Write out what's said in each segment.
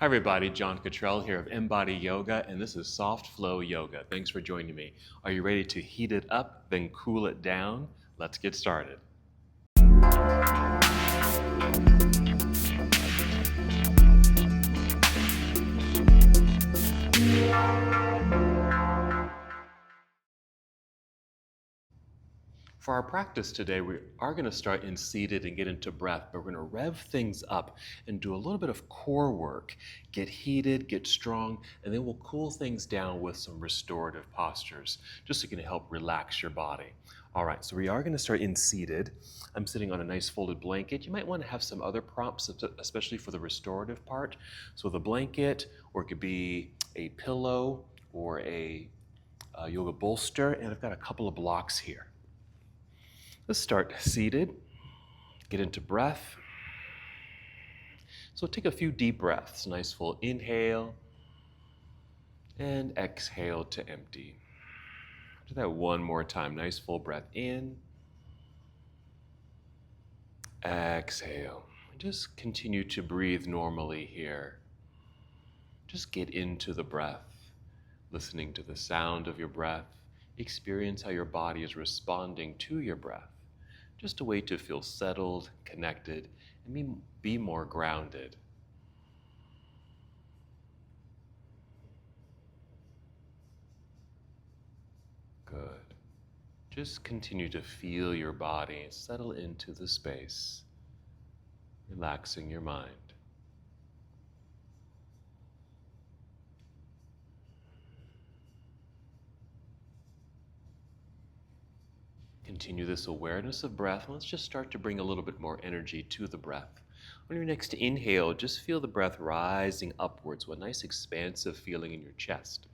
Hi everybody, John Cottrell here of MBODY Yoga, and this is Soft Flow Yoga. Thanks for joining me. Are you ready to heat it up, then cool it down? Let's get started. For our practice today, we are going to start in seated and get into breath, but we're going to rev things up and do a little bit of core work. Get heated, get strong, and then we'll cool things down with some restorative postures, just so you can help relax your body. All right, so we are going to start in seated. I'm sitting on a nice folded blanket. You might want to have some other props, especially for the restorative part. So the blanket, or it could be a pillow or a yoga bolster, and I've got a couple of blocks here. Let's start seated, get into breath. So take a few deep breaths, nice full inhale and exhale to empty. Do that one more time, nice full breath in, exhale. Just continue to breathe normally here. Just get into the breath, listening to the sound of your breath. Experience how your body is responding to your breath. Just a way to feel settled, connected, and be more grounded. Good. Just continue to feel your body settle into the space, relaxing your mind. Continue this awareness of breath. Let's just start to bring a little bit more energy to the breath. On your next inhale, just feel the breath rising upwards with a nice expansive feeling in your chest.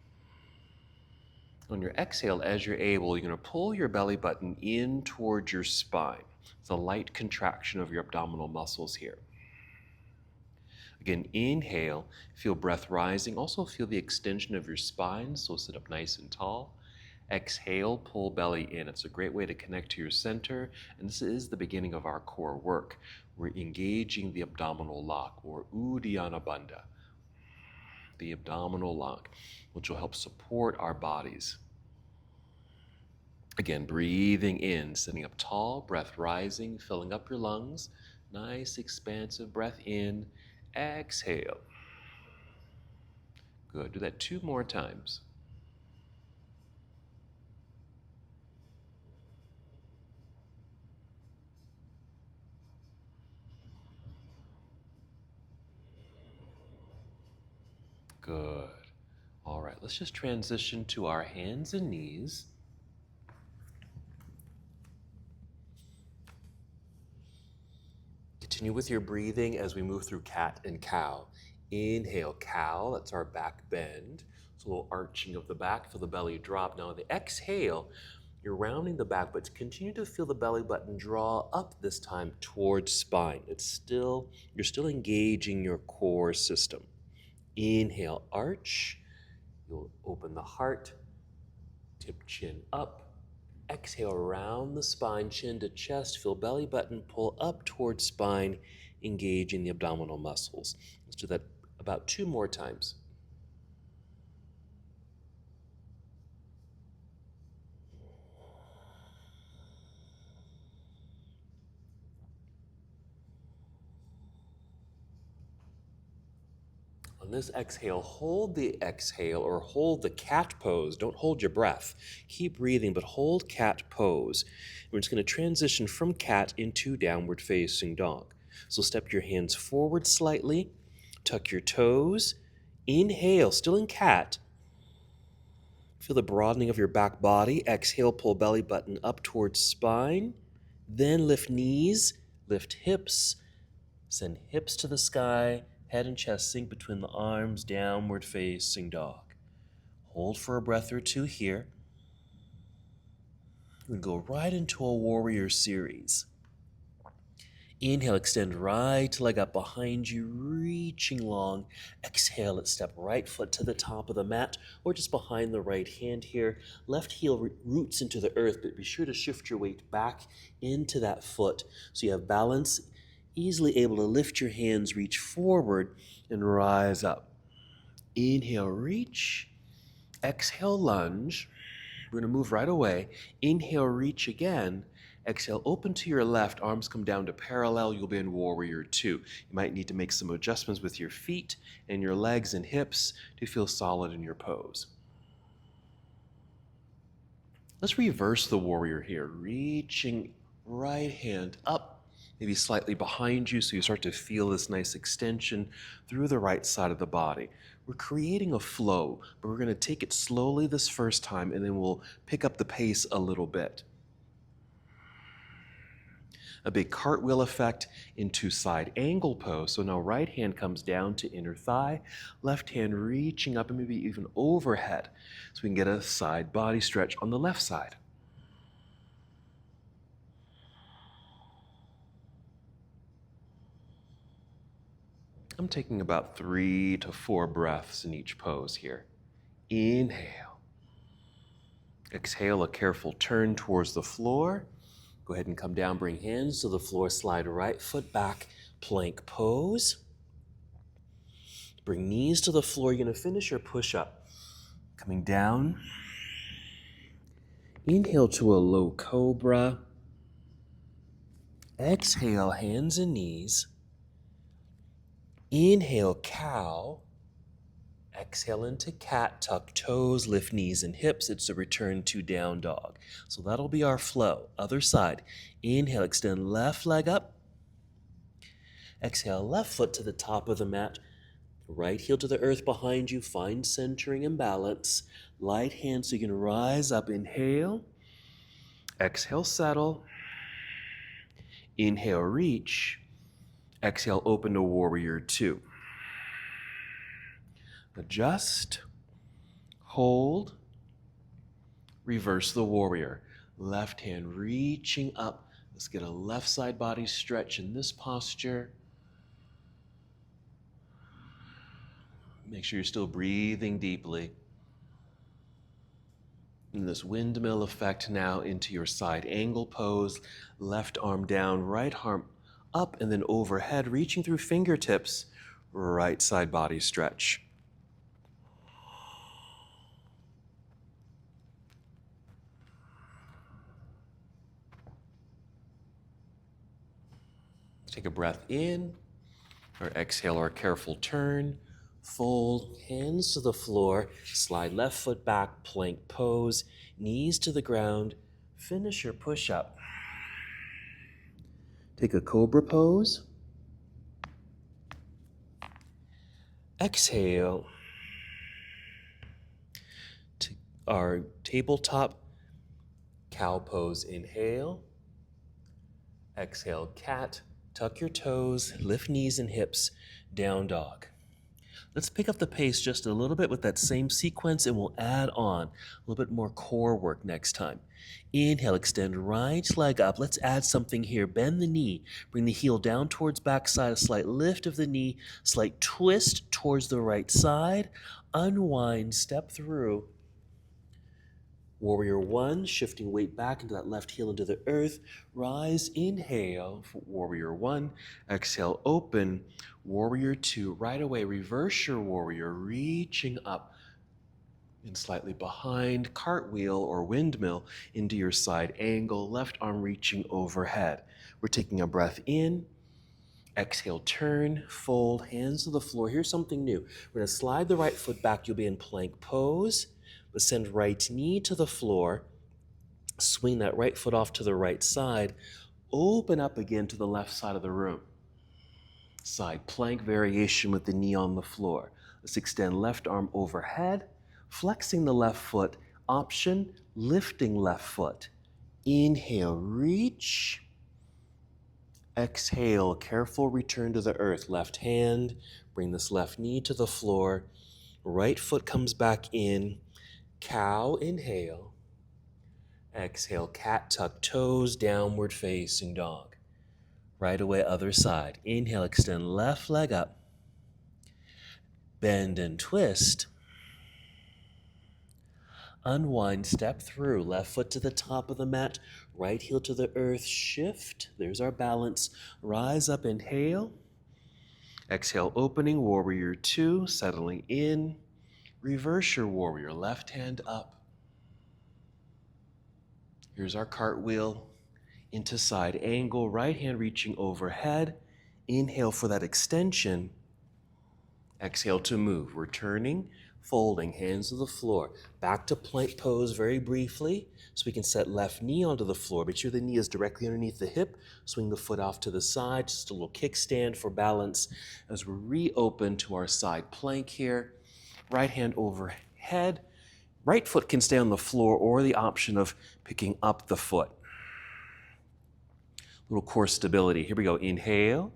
On your exhale, as you're able, you're going to pull your belly button in towards your spine. It's a light contraction of your abdominal muscles here. Again, inhale, feel breath rising. Also feel the extension of your spine, so sit up nice and tall. Exhale, pull belly in. It's a great way to connect to your center, and this is the beginning of our core work. We're engaging the abdominal lock, or Uddiyana Bandha, the abdominal lock, which will help support our bodies. Again, breathing in, sitting up tall, breath rising, filling up your lungs. Nice, expansive breath in. Exhale. Good. Do that 2 more times. Good. All right, let's just transition to our hands and knees. Continue with your breathing as we move through cat and cow. Inhale, cow, that's our back bend. It's a little arching of the back, feel the belly drop. Now on the exhale, you're rounding the back, but continue to feel the belly button draw up this time towards spine. You're still engaging your core system. Inhale, arch. You'll open the heart, tip chin up. Exhale, round the spine, chin to chest. Feel belly button pull up towards spine, engaging the abdominal muscles. Let's do that about 2 more times. On this exhale, hold the exhale or hold the cat pose. Don't hold your breath. Keep breathing, but hold cat pose. We're just going to transition from cat into downward facing dog. So step your hands forward slightly, tuck your toes, inhale, still in cat. Feel the broadening of your back body. Exhale, pull belly button up towards spine. Then lift knees, lift hips, send hips to the sky. Head and chest sink between the arms, downward facing dog. Hold for a breath or 2 here. And go right into a warrior series. Inhale, extend right leg up behind you, reaching long. Exhale, let's step right foot to the top of the mat or just behind the right hand here. Left heel roots into the earth, but be sure to shift your weight back into that foot so you have balance Easily able to lift your hands, reach forward, and rise up. Inhale, reach. Exhale, lunge. We're going to move right away. Inhale, reach again. Exhale, open to your left. Arms come down to parallel. You'll be in Warrior Two. You might need to make some adjustments with your feet and your legs and hips to feel solid in your pose. Let's reverse the warrior here. Reaching right hand up, maybe slightly behind you, so you start to feel this nice extension through the right side of the body. We're creating a flow, but we're going to take it slowly this first time, and then we'll pick up the pace a little bit. A big cartwheel effect into side angle pose. So now right hand comes down to inner thigh, left hand reaching up and maybe even overhead. So we can get a side body stretch on the left side. I'm taking about 3 to 4 breaths in each pose here. Inhale. Exhale, a careful turn towards the floor. Go ahead and come down, bring hands to the floor, slide right foot back, plank pose. Bring knees to the floor. You're going to finish your push-up. Coming down. Inhale to a low cobra. Exhale, hands and knees. Inhale, cow. Exhale into cat, tuck toes, lift knees and hips. It's a return to down dog. So that'll be our flow. Other side. Inhale, extend left leg up. Exhale, left foot to the top of the mat. Right heel to the earth behind you. Find centering and balance. Light hand so you can rise up. Inhale. Exhale, settle. Inhale, reach. Exhale, open to Warrior Two. Adjust, hold, reverse the warrior. Left hand reaching up. Let's get a left side body stretch in this posture. Make sure you're still breathing deeply. And this windmill effect now into your side angle pose. Left arm down, right arm up and then overhead, reaching through fingertips. Right side body stretch. Take a breath in, or exhale, or a careful turn. Fold, hands to the floor, slide left foot back, plank pose, knees to the ground. Finish your push-up. Take a cobra pose. Exhale to our tabletop cow pose. Inhale. Exhale, cat. Tuck your toes, lift knees and hips, down dog. Let's pick up the pace just a little bit with that same sequence, and we'll add on a little bit more core work next time. Inhale, extend right leg up. Let's add something here. Bend the knee. Bring the heel down towards backside, a slight lift of the knee, slight twist towards the right side. Unwind, step through. Warrior One, shifting weight back into that left heel into the earth. Rise, inhale for Warrior One. Exhale, open. Warrior Two, right away, reverse your warrior, reaching up and slightly behind, cartwheel or windmill into your side angle, left arm reaching overhead. We're taking a breath in. Exhale, turn, fold, hands to the floor. Here's something new. We're going to slide the right foot back. You'll be in plank pose. But send right knee to the floor, swing that right foot off to the right side, open up again to the left side of the room. Side plank variation with the knee on the floor. Let's extend left arm overhead, flexing the left foot, option, lifting left foot. Inhale, reach. Exhale, careful return to the earth. Left hand, bring this left knee to the floor. Right foot comes back in. Cow, inhale. Exhale, cat, tuck toes, downward facing dog. Right away, other side. Inhale, extend left leg up. Bend and twist. Unwind, step through, left foot to the top of the mat, right heel to the earth, shift. There's our balance. Rise up, inhale. Exhale, opening, warrior two, settling in. Reverse your warrior, left hand up. Here's our cartwheel into side angle, right hand reaching overhead. Inhale for that extension. Exhale to move, returning, folding, hands to the floor. Back to plank pose very briefly, so we can set left knee onto the floor. Make sure the knee is directly underneath the hip. Swing the foot off to the side, just a little kickstand for balance as we reopen to our side plank here. Right hand overhead. Right foot can stay on the floor or the option of picking up the foot. Little core stability. Here we go. Inhale.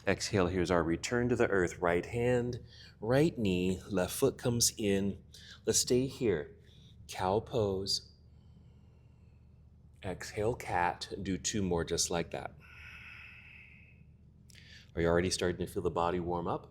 Exhale, here's our return to the earth. Right hand, right knee, left foot comes in. Let's stay here. Cow pose. Exhale, cat. Do two more just like that. Are you already starting to feel the body warm up?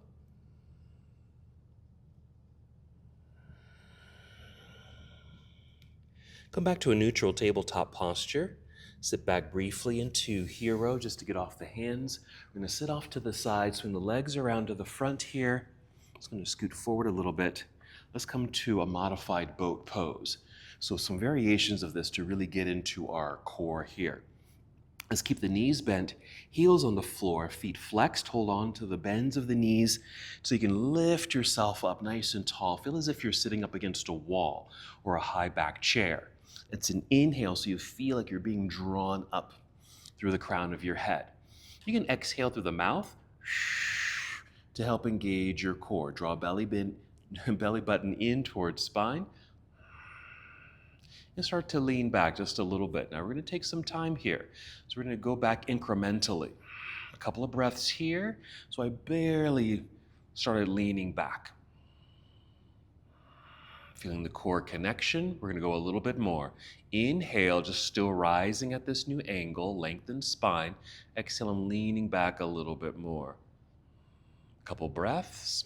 Come back to a neutral tabletop posture. Sit back briefly into hero just to get off the hands. We're going to sit off to the side, swing the legs around to the front here. Just going to scoot forward a little bit. Let's come to a modified boat pose. So some variations of this to really get into our core here. Let's keep the knees bent, heels on the floor, feet flexed. Hold on to the bends of the knees so you can lift yourself up nice and tall. Feel as if you're sitting up against a wall or a high back chair. It's an inhale, so you feel like you're being drawn up through the crown of your head. You can exhale through the mouth to help engage your core. Draw belly button in towards spine. And start to lean back just a little bit. Now we're going to take some time here. So we're going to go back incrementally. A couple of breaths here. So I barely started leaning back. Feeling the core connection. We're going to go a little bit more. Inhale, just still rising at this new angle, lengthen spine. Exhale, I'm leaning back a little bit more. A couple breaths.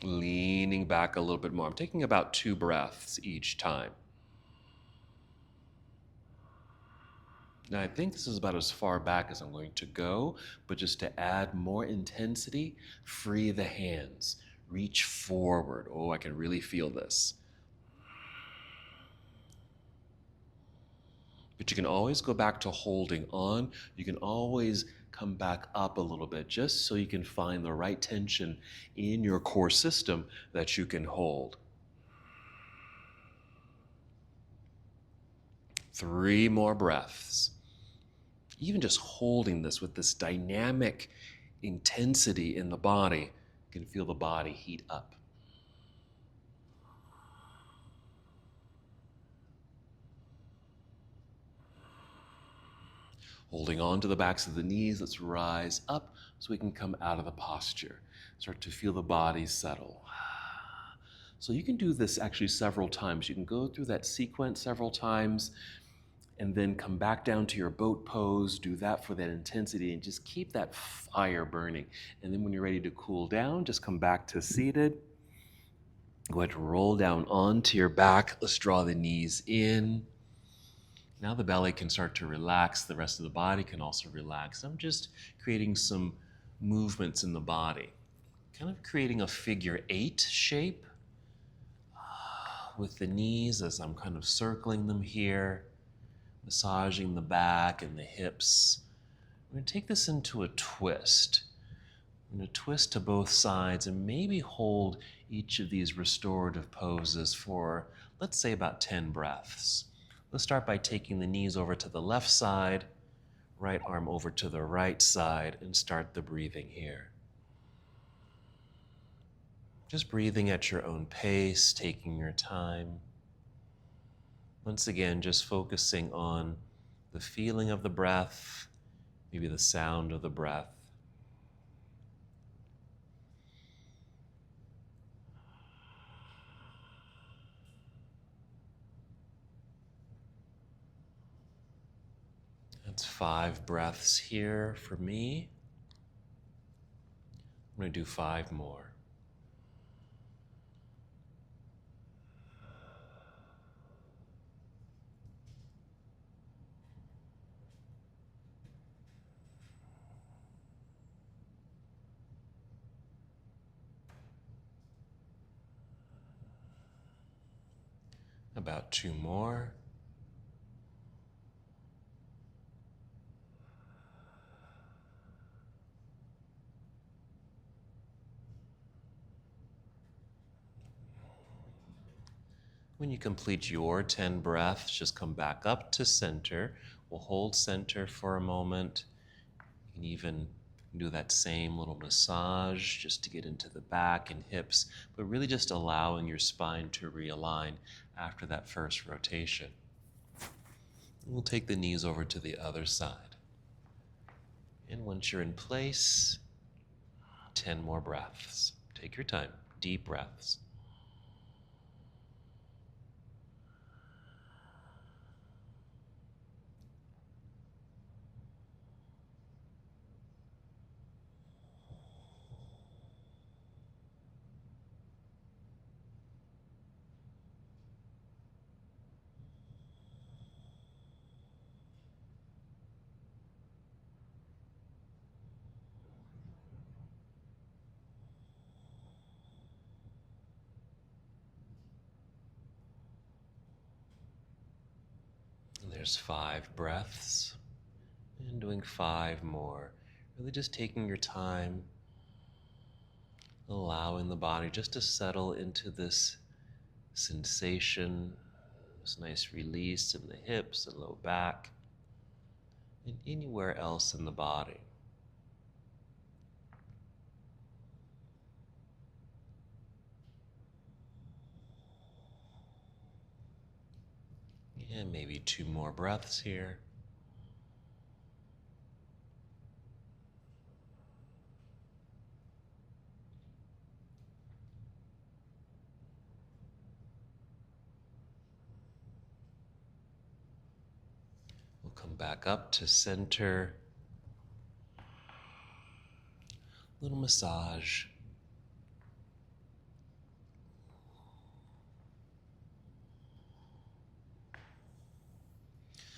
Leaning back a little bit more. I'm taking about 2 breaths each time. Now I think this is about as far back as I'm going to go, but just to add more intensity, free the hands. Reach forward. Oh, I can really feel this. But you can always go back to holding on. You can always come back up a little bit just so you can find the right tension in your core system that you can hold. 3 more breaths. Even just holding this with this dynamic intensity in the body, you can feel the body heat up. Holding on to the backs of the knees, let's rise up so we can come out of the posture. Start to feel the body settle. So you can do this actually several times. You can go through that sequence several times and then come back down to your boat pose, do that for that intensity, and just keep that fire burning. And then when you're ready to cool down, just come back to seated. Go ahead and roll down onto your back. Let's draw the knees in. Now the belly can start to relax. The rest of the body can also relax. I'm just creating some movements in the body. Kind of creating a figure 8 shape with the knees as I'm kind of circling them here. Massaging the back and the hips. I'm going to take this into a twist. I'm going to twist to both sides and maybe hold each of these restorative poses for, let's say, about 10 breaths. Let's start by taking the knees over to the left side, right arm over to the right side, and start the breathing here. Just breathing at your own pace, taking your time. Once again, just focusing on the feeling of the breath, maybe the sound of the breath. That's 5 breaths here for me. I'm going to do 5 more. About 2 more. When you complete your 10 breaths, just come back up to center. We'll hold center for a moment. You can even do that same little massage just to get into the back and hips, but really just allowing your spine to realign after that first rotation. We'll take the knees over to the other side. And once you're in place, 10 more breaths. Take your time, deep breaths. And there's 5 breaths. And doing 5 more. Really just taking your time, allowing the body just to settle into this sensation, this nice release in the hips and low back, and anywhere else in the body. And maybe 2 more breaths here. We'll come back up to center. Little massage.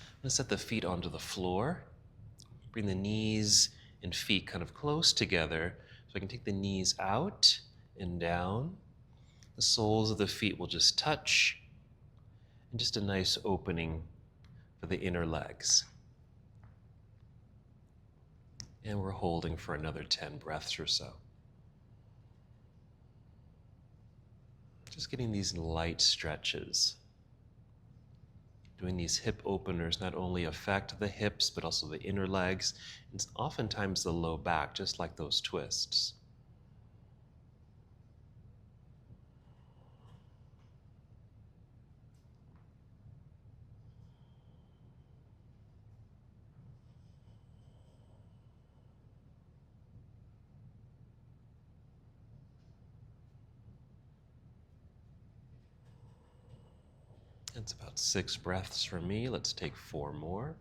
I'm going to set the feet onto the floor. Bring the knees and feet kind of close together so I can take the knees out and down. The soles of the feet will just touch, and just a nice opening for the inner legs. And we're holding for another 10 breaths or so. Just getting these light stretches. Doing these hip openers not only affect the hips, but also the inner legs, and oftentimes the low back, just like those twists. It's about 6 breaths for me. Let's take 4 more.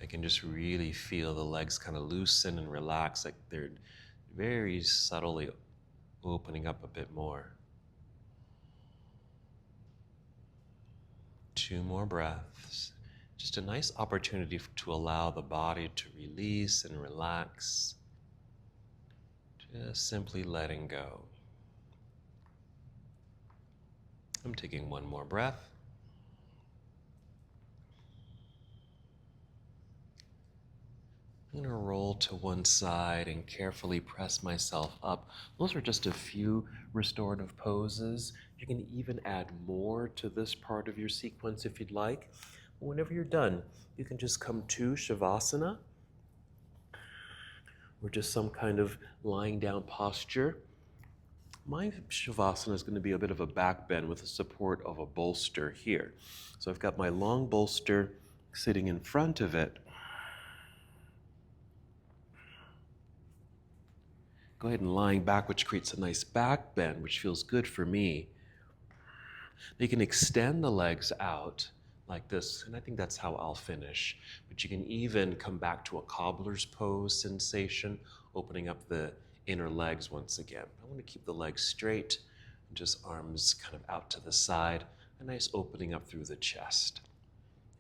I can just really feel the legs kind of loosen and relax, like they're very subtly opening up a bit more. 2 more breaths. Just a nice opportunity to allow the body to release and relax. Just simply letting go. I'm taking 1 more breath. I'm going to roll to one side and carefully press myself up. Those are just a few restorative poses. You can even add more to this part of your sequence if you'd like. Whenever you're done, you can just come to Shavasana, or just some kind of lying down posture. My Shavasana is going to be a bit of a back bend with the support of a bolster here. So I've got my long bolster sitting in front of it. Go ahead and lying back, which creates a nice back bend, which feels good for me. You can extend the legs out like this, and I think that's how I'll finish. But you can even come back to a cobbler's pose sensation, opening up the inner legs once again. I want to keep the legs straight, and just arms kind of out to the side, a nice opening up through the chest.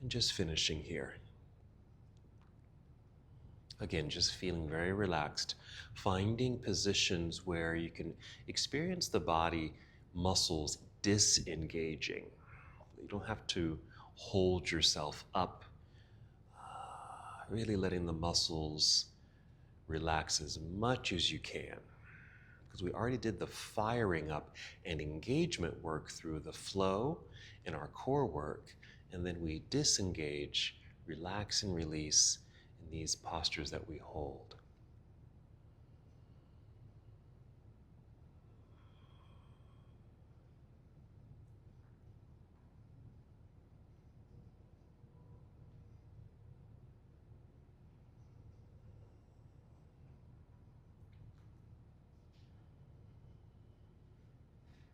And just finishing here. Again, just feeling very relaxed, finding positions where you can experience the body muscles disengaging. You don't have to hold yourself up, really letting the muscles relax as much as you can. Because we already did the firing up and engagement work through the flow and our core work, and then we disengage, relax and release in these postures that we hold.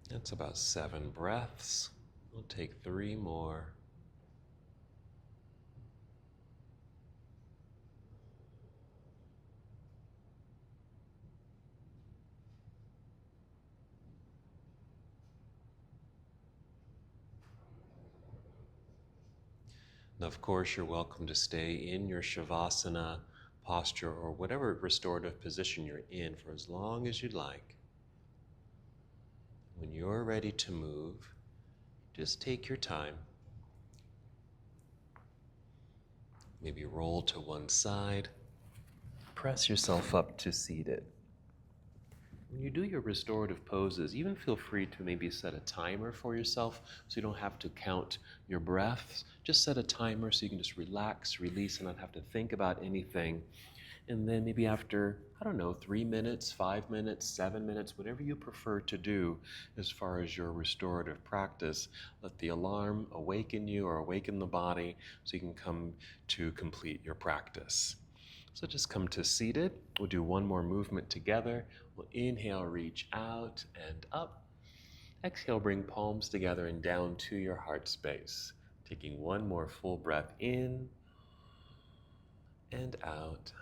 That's about 7 breaths. We'll take 3 more. And of course, you're welcome to stay in your Shavasana posture or whatever restorative position you're in for as long as you'd like. When you're ready to move, just take your time. Maybe roll to one side. Press yourself up to seated. When you do your restorative poses, even feel free to maybe set a timer for yourself so you don't have to count your breaths. Just set a timer so you can just relax, release, and not have to think about anything. And then maybe after, 3 minutes, 5 minutes, 7 minutes, whatever you prefer to do as far as your restorative practice, let the alarm awaken you or awaken the body so you can come to complete your practice. So just come to seated. We'll do one more movement together. We'll inhale, reach out and up. Exhale, bring palms together and down to your heart space. Taking one more full breath in and out.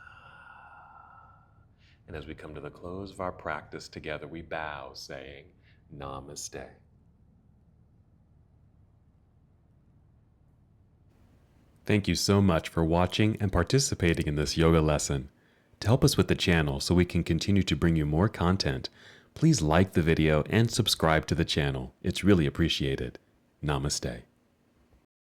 And as we come to the close of our practice together, we bow, saying, Namaste. Thank you so much for watching and participating in this yoga lesson. To help us with the channel so we can continue to bring you more content, please like the video and subscribe to the channel. It's really appreciated. Namaste.